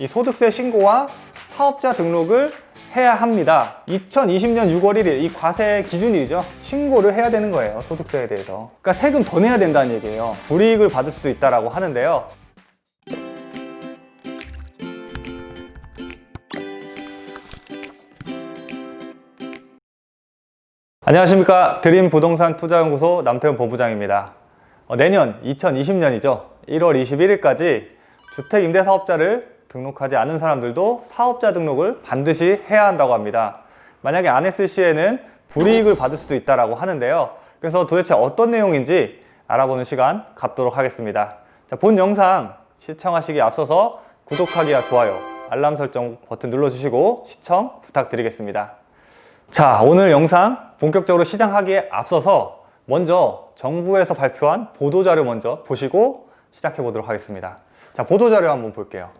이 소득세 신고와 사업자 등록을 해야 합니다. 2020년 6월 1일 이 과세 기준일이죠. 신고를 해야 되는 거예요. 소득세에 대해서. 그러니까 세금 더 내야 된다는 얘기예요. 불이익을 받을 수도 있다라고 하는데요. 안녕하십니까. 드림부동산투자연구소 남태훈 본부장입니다. 내년 2020년이죠. 1월 21일까지 주택임대사업자를 등록하지 않은 사람들도 사업자 등록을 반드시 해야 한다고 합니다. 만약에 안 했을 시에는 불이익을 받을 수도 있다고 하는데요. 그래서 도대체 어떤 내용인지 알아보는 시간 갖도록 하겠습니다. 자, 본 영상 시청하시기에 앞서서 구독하기와 좋아요, 알람 설정 버튼 눌러주시고 시청 부탁드리겠습니다. 자, 오늘 영상 본격적으로 시작하기에 앞서서 먼저 정부에서 발표한 보도자료 먼저 보시고 시작해 보도록 하겠습니다. 자, 보도자료 한번 볼게요.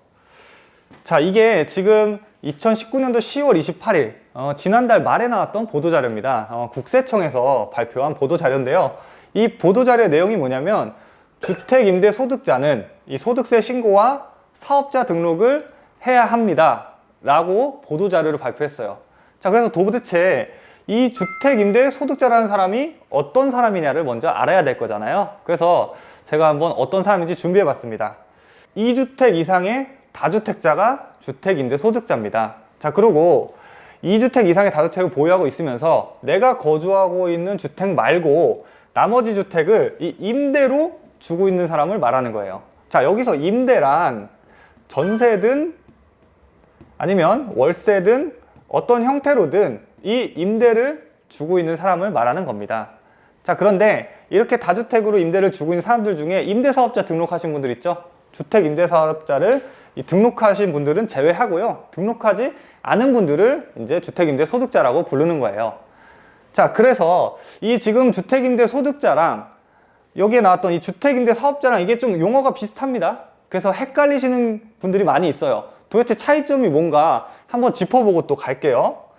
자, 이게 지금 2019년도 10월 28일 지난달 말에 나왔던 보도자료입니다. 국세청에서 발표한 보도자료인데요. 이 보도자료의 내용이 뭐냐면 주택임대소득자는 이 소득세 신고와 사업자 등록을 해야 합니다 라고 보도자료를 발표했어요. 자, 그래서 도대체 이 주택임대소득자라는 사람이 어떤 사람이냐를 먼저 알아야 될 거잖아요. 그래서 제가 한번 어떤 사람인지 준비해 봤습니다. 2주택 이상의 다주택자가 주택임대소득자입니다. 자, 그리고 2주택 이상의 다주택을 보유하고 있으면서 내가 거주하고 있는 주택 말고 나머지 주택을 이 임대로 주고 있는 사람을 말하는 거예요. 자, 여기서 임대란 전세든 아니면 월세든 어떤 형태로든 이 임대를 주고 있는 사람을 말하는 겁니다. 자, 그런데 이렇게 다주택으로 임대를 주고 있는 사람들 중에 임대사업자 등록하신 분들 있죠? 주택임대사업자를 등록하신 분들은 제외하고요. 등록하지 않은 분들을 이제 주택임대소득자라고 부르는 거예요. 자, 그래서 이 지금 주택임대소득자랑 여기에 나왔던 이 주택임대사업자랑 이게 좀 용어가 비슷합니다. 그래서 헷갈리시는 분들이 많이 있어요. 도대체 차이점이 뭔가 한번 짚어보고 또 갈게요.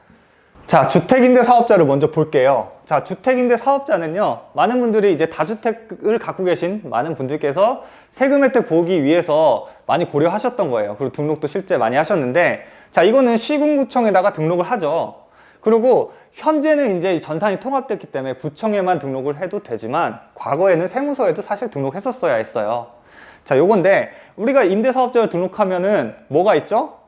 자, 주택임대사업자를 먼저 볼게요. 자, 주택임대사업자는요, 많은 분들이 이제 다주택을 갖고 계신 많은 분들께서 세금 혜택 보기 위해서 많이 고려하셨던 거예요. 그리고 등록도 실제 많이 하셨는데, 자, 이거는 시군구청에다가 등록을 하죠. 그리고 현재는 이제 전산이 통합됐기 때문에 구청에만 등록을 해도 되지만 과거에는 세무서에도 사실 등록했었어야 했어요. 자, 요건데 우리가 임대사업자를 등록하면은 뭐가 있죠?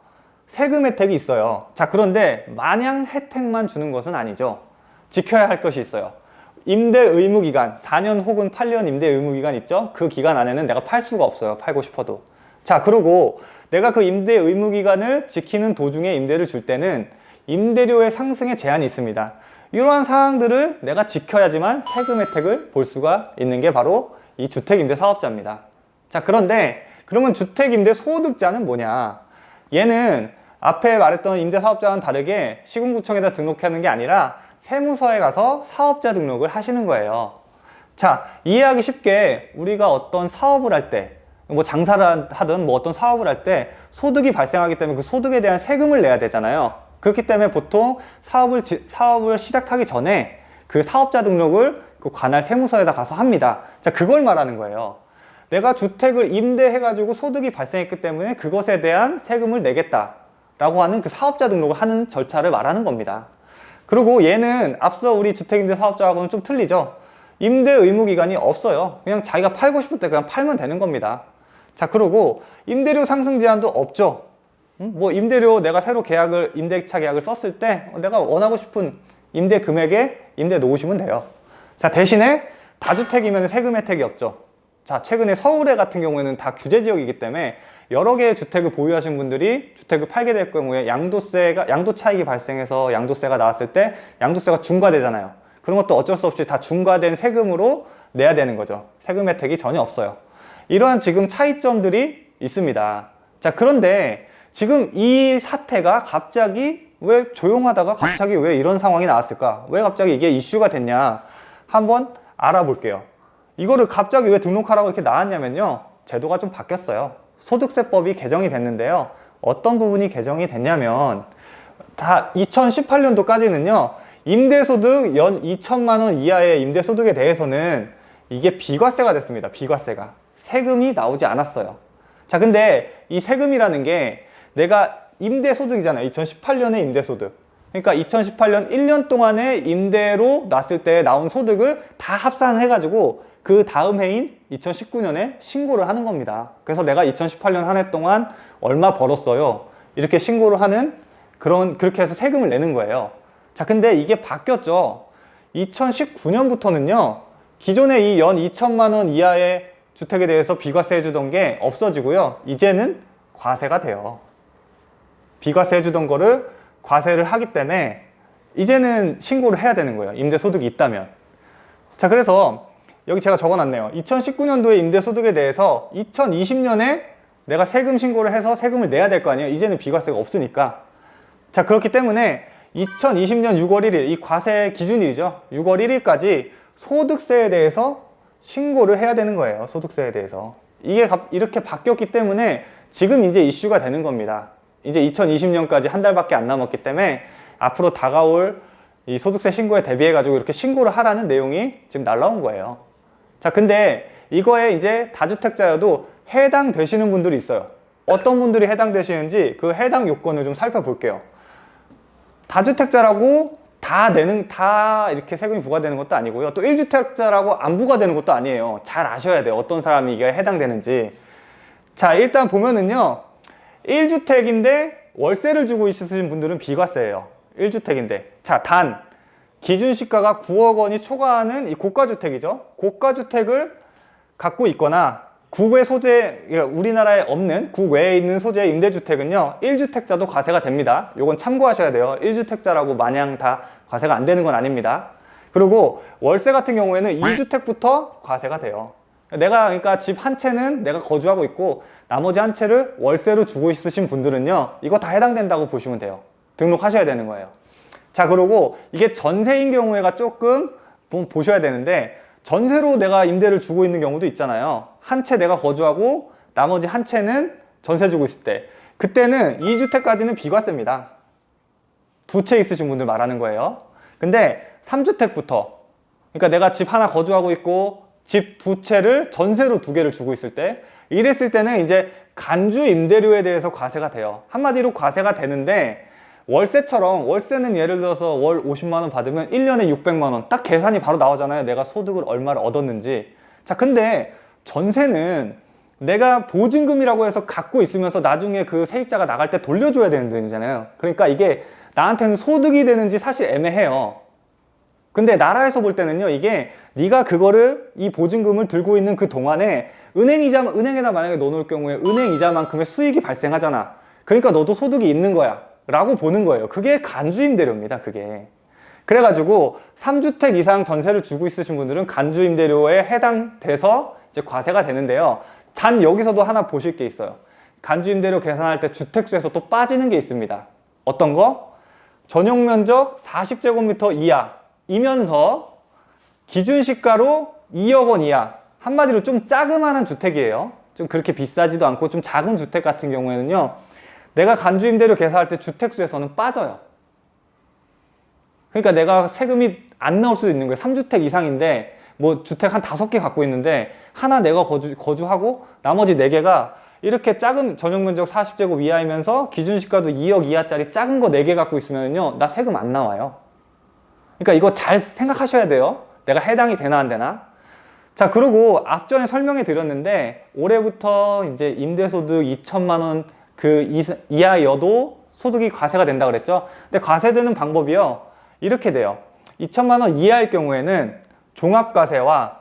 세금 혜택이 있어요. 자, 그런데 마냥 혜택만 주는 것은 아니죠. 지켜야 할 것이 있어요. 임대 의무 기간, 4년 혹은 8년 임대 의무 기간 있죠? 그 기간 안에는 내가 팔 수가 없어요. 팔고 싶어도. 자, 그리고 내가 그 임대 의무 기간을 지키는 도중에 임대를 줄 때는 임대료의 상승에 제한이 있습니다. 이러한 사항들을 내가 지켜야지만 세금 혜택을 볼 수가 있는 게 바로 이 주택임대사업자입니다. 자, 그런데 그러면 주택임대소득자는 뭐냐? 얘는 앞에 말했던 임대사업자와는 다르게 시군구청에다 등록하는 게 아니라 세무서에 가서 사업자 등록을 하시는 거예요. 자, 이해하기 쉽게 우리가 어떤 사업을 할 때, 뭐 장사를 하든 뭐 어떤 사업을 할 때 소득이 발생하기 때문에 그 소득에 대한 세금을 내야 되잖아요. 그렇기 때문에 보통 사업을 시작하기 전에 그 사업자 등록을 그 관할 세무서에다 가서 합니다. 자, 그걸 말하는 거예요. 내가 주택을 임대해가지고 소득이 발생했기 때문에 그것에 대한 세금을 내겠다라고 하는 그 사업자 등록을 하는 절차를 말하는 겁니다. 그리고 얘는 앞서 우리 주택임대사업자하고는 좀 틀리죠. 임대 의무 기간이 없어요. 그냥 자기가 팔고 싶을 때 그냥 팔면 되는 겁니다. 자, 그리고 임대료 상승 제한도 없죠. 뭐 임대료 내가 새로 임대차 계약을 썼을 때 내가 원하고 싶은 임대 금액에 임대 놓으시면 돼요. 자, 대신에 다주택이면 세금 혜택이 없죠. 자, 최근에 서울에 같은 경우에는 다 규제 지역이기 때문에 여러 개의 주택을 보유하신 분들이 주택을 팔게 될 경우에 양도 차익이 발생해서 양도세가 나왔을 때 양도세가 중과되잖아요. 그런 것도 어쩔 수 없이 다 중과된 세금으로 내야 되는 거죠. 세금 혜택이 전혀 없어요. 이러한 지금 차이점들이 있습니다. 자, 그런데 지금 이 사태가 갑자기 왜 조용하다가 갑자기 왜 이런 상황이 나왔을까? 왜 갑자기 이게 이슈가 됐냐? 한번 알아볼게요. 이거를 갑자기 왜 등록하라고 이렇게 나왔냐면요. 제도가 좀 바뀌었어요. 소득세법이 개정이 됐는데요. 어떤 부분이 개정이 됐냐면 다 2018년도까지는요. 임대소득 연 2천만 원 이하의 임대소득에 대해서는 이게 비과세가 됐습니다. 비과세가. 세금이 나오지 않았어요. 자, 근데 이 세금이라는 게 내가 임대소득이잖아요. 2018년에 임대소득. 그러니까 2018년 1년 동안의 임대로 놨을 때 나온 소득을 다 합산해가지고 그 다음 해인 2019년에 신고를 하는 겁니다. 그래서 내가 2018년 한 해 동안 얼마 벌었어요. 이렇게 신고를 하는 그렇게 해서 세금을 내는 거예요. 자, 근데 이게 바뀌었죠. 2019년부터는요, 기존에 이 연 2천만 원 이하의 주택에 대해서 비과세 해주던 게 없어지고요. 이제는 과세가 돼요. 비과세 해주던 거를 과세를 하기 때문에 이제는 신고를 해야 되는 거예요. 임대소득이 있다면. 자, 그래서 여기 제가 적어놨네요. 2019년도의 임대소득에 대해서 2020년에 내가 세금 신고를 해서 세금을 내야 될 거 아니에요. 이제는 비과세가 없으니까. 자, 그렇기 때문에 2020년 6월 1일, 이 과세 기준일이죠. 6월 1일까지 소득세에 대해서 신고를 해야 되는 거예요. 소득세에 대해서. 이게 이렇게 바뀌었기 때문에 지금 이제 이슈가 되는 겁니다. 이제 2020년까지 한 달밖에 안 남았기 때문에 앞으로 다가올 이 소득세 신고에 대비해가지고 이렇게 신고를 하라는 내용이 지금 날라온 거예요. 자, 근데 이거에 이제 다주택자여도 해당되시는 분들이 있어요. 어떤 분들이 해당되시는지 그 해당 요건을 좀 살펴볼게요. 다주택자라고 다 이렇게 세금이 부과되는 것도 아니고요. 또 1주택자라고 안 부과되는 것도 아니에요. 잘 아셔야 돼요. 어떤 사람이 이게 해당되는지. 자, 일단 보면은요. 1주택인데 월세를 주고 있으신 분들은 비과세예요. 1주택인데. 자, 단 기준시가가 9억 원이 초과하는 이 고가주택이죠. 고가주택을 갖고 있거나 국외 소재, 우리나라에 없는 국외에 있는 소재의 임대주택은요 1주택자도 과세가 됩니다. 요건 참고하셔야 돼요. 1주택자라고 마냥 다 과세가 안 되는 건 아닙니다. 그리고 월세 같은 경우에는 2주택부터 과세가 돼요. 그러니까 집 한 채는 내가 거주하고 있고 나머지 한 채를 월세로 주고 있으신 분들은요 이거 다 해당된다고 보시면 돼요. 등록하셔야 되는 거예요. 자, 그리고 이게 전세인 경우에가 조금 보셔야 되는데, 전세로 내가 임대를 주고 있는 경우도 있잖아요. 한 채 내가 거주하고 나머지 한 채는 전세 주고 있을 때, 그때는 2주택까지는 비과세입니다. 두 채 있으신 분들 말하는 거예요. 근데 3주택부터, 그러니까 내가 집 하나 거주하고 있고 집 두 채를 전세로 두 개를 주고 있을 때, 이랬을 때는 이제 간주 임대료에 대해서 과세가 돼요. 한마디로 과세가 되는데, 월세처럼, 월세는 예를 들어서 월 50만 원 받으면 1년에 600만 원 딱 계산이 바로 나오잖아요. 내가 소득을 얼마를 얻었는지. 자, 근데 전세는 내가 보증금이라고 해서 갖고 있으면서 나중에 그 세입자가 나갈 때 돌려줘야 되는 돈이잖아요. 그러니까 이게 나한테는 소득이 되는지 사실 애매해요. 근데 나라에서 볼 때는요, 이게 네가 그거를, 이 보증금을 들고 있는 그 동안에 은행에다 만약에 넣어놓을 경우에 은행 이자만큼의 수익이 발생하잖아. 그러니까 너도 소득이 있는 거야 라고 보는 거예요. 그게 간주임대료입니다. 그게. 그래가지고 3주택 이상 전세를 주고 있으신 분들은 간주임대료에 해당돼서 이제 과세가 되는데요. 단 여기서도 하나 보실 게 있어요. 간주임대료 계산할 때 주택수에서 또 빠지는 게 있습니다. 어떤 거? 전용면적 40제곱미터 이하이면서 기준시가로 2억 원 이하, 한마디로 좀 자그마한 주택이에요. 좀 그렇게 비싸지도 않고 좀 작은 주택 같은 경우에는요, 내가 간주임대료 계산할 때 주택수에서는 빠져요. 그러니까 내가 세금이 안 나올 수도 있는 거예요. 3주택 이상인데 뭐 주택 한 5개 갖고 있는데 하나 내가 거주하고 나머지 4개가 이렇게 작은 전용면적 40제곱 이하이면서 기준시가도 2억 이하짜리 작은 거 4개 갖고 있으면요, 나 세금 안 나와요. 그러니까 이거 잘 생각하셔야 돼요. 내가 해당이 되나 안 되나. 자, 그리고 앞전에 설명해 드렸는데 올해부터 이제 임대소득 2천만 원 그 이하여도 소득이 과세가 된다 그랬죠. 근데 과세되는 방법이요, 이렇게 돼요. 2천만 원 이하일 경우에는 종합과세와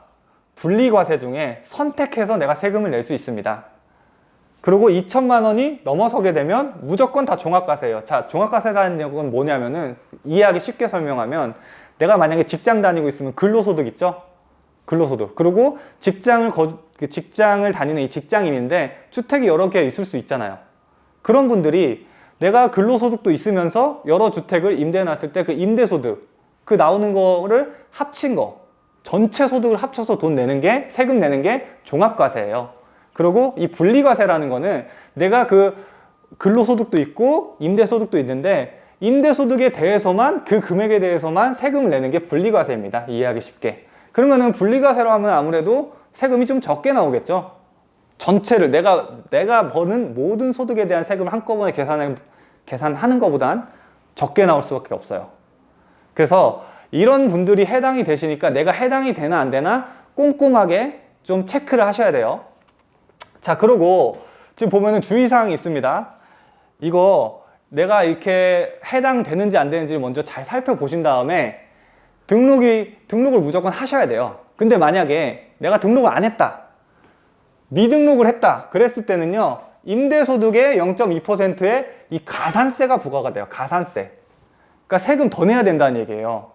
분리과세 중에 선택해서 내가 세금을 낼 수 있습니다. 그리고 2천만 원이 넘어서게 되면 무조건 다 종합과세예요. 자, 종합과세라는 건 뭐냐면은, 이해하기 쉽게 설명하면, 내가 만약에 직장 다니고 있으면 근로소득 있죠? 근로소득. 그리고 직장을 다니는 이 직장인인데 주택이 여러 개 있을 수 있잖아요. 그런 분들이 내가 근로소득도 있으면서 여러 주택을 임대해놨을 때 그 임대소득, 그 나오는 거를 합친 거, 전체 소득을 합쳐서 돈 내는 게, 세금 내는 게 종합과세예요. 그리고 이 분리과세라는 거는 내가 그 근로소득도 있고 임대소득도 있는데 임대소득에 대해서만, 그 금액에 대해서만 세금을 내는 게 분리과세입니다. 이해하기 쉽게. 그러면은 분리과세로 하면 아무래도 세금이 좀 적게 나오겠죠. 전체를 내가 버는 모든 소득에 대한 세금을 한꺼번에 계산하는 것보단 적게 나올 수밖에 없어요. 그래서 이런 분들이 해당이 되시니까 내가 해당이 되나 안 되나 꼼꼼하게 좀 체크를 하셔야 돼요. 자, 그리고 지금 보면은 주의사항이 있습니다. 이거 내가 이렇게 해당되는지 안 되는지를 먼저 잘 살펴보신 다음에 등록을 무조건 하셔야 돼요. 근데 만약에 내가 등록을 안 했다, 미등록을 했다 그랬을 때는요, 임대소득의 0.2%의 이 가산세가 부과가 돼요. 가산세. 그러니까 세금 더 내야 된다는 얘기예요.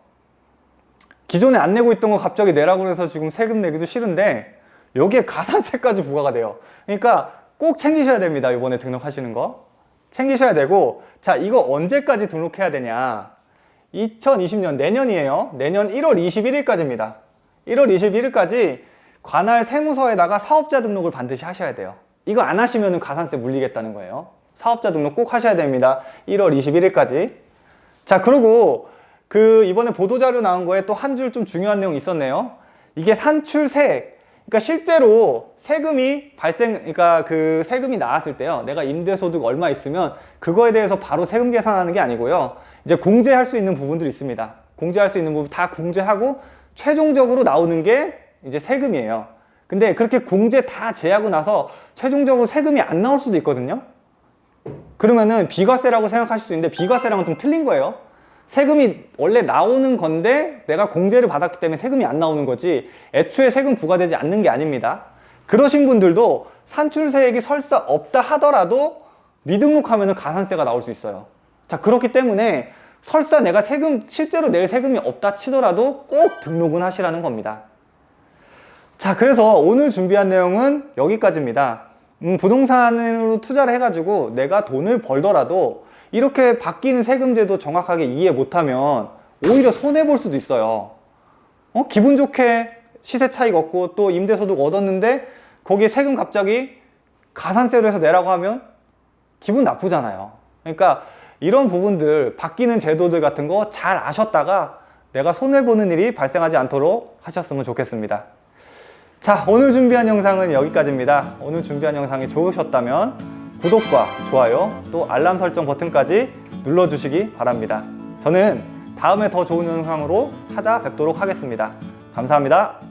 기존에 안 내고 있던 거 갑자기 내라고 해서 지금 세금 내기도 싫은데 여기에 가산세까지 부과가 돼요. 그러니까 꼭 챙기셔야 됩니다. 이번에 등록하시는 거 챙기셔야 되고, 자, 이거 언제까지 등록해야 되냐? 2020년 내년이에요. 내년 1월 21일까지입니다. 1월 21일까지 관할 세무서에다가 사업자 등록을 반드시 하셔야 돼요. 이거 안 하시면 가산세 물리겠다는 거예요. 사업자 등록 꼭 하셔야 됩니다. 1월 21일까지. 자, 그리고 이번에 보도자료 나온 거에 또 한 줄 좀 중요한 내용이 있었네요. 이게 산출세. 그러니까 실제로 그러니까 그 세금이 나왔을 때요, 내가 임대소득 얼마 있으면 그거에 대해서 바로 세금 계산하는 게 아니고요, 이제 공제할 수 있는 부분들이 있습니다. 공제할 수 있는 부분 다 공제하고 최종적으로 나오는 게 이제 세금이에요. 근데 그렇게 공제 다 제하고 나서 최종적으로 세금이 안 나올 수도 있거든요. 그러면은 비과세라고 생각하실 수 있는데 비과세랑은 좀 틀린 거예요. 세금이 원래 나오는 건데 내가 공제를 받았기 때문에 세금이 안 나오는 거지 애초에 세금 부과되지 않는 게 아닙니다. 그러신 분들도 산출세액이 설사 없다 하더라도 미등록하면 가산세가 나올 수 있어요. 자, 그렇기 때문에 설사 내가 실제로 낼 세금이 없다 치더라도 꼭 등록은 하시라는 겁니다. 자, 그래서 오늘 준비한 내용은 여기까지입니다. 부동산으로 투자를 해가지고 내가 돈을 벌더라도 이렇게 바뀌는 세금제도 정확하게 이해 못하면 오히려 손해볼 수도 있어요. 기분 좋게 시세 차익 얻고 또 임대소득 얻었는데 거기에 세금 갑자기 가산세로 해서 내라고 하면 기분 나쁘잖아요. 그러니까 이런 부분들, 바뀌는 제도들 같은 거 잘 아셨다가 내가 손해보는 일이 발생하지 않도록 하셨으면 좋겠습니다. 자, 오늘 준비한 영상은 여기까지입니다. 오늘 준비한 영상이 좋으셨다면 구독과 좋아요, 또 알람 설정 버튼까지 눌러주시기 바랍니다. 저는 다음에 더 좋은 영상으로 찾아뵙도록 하겠습니다. 감사합니다.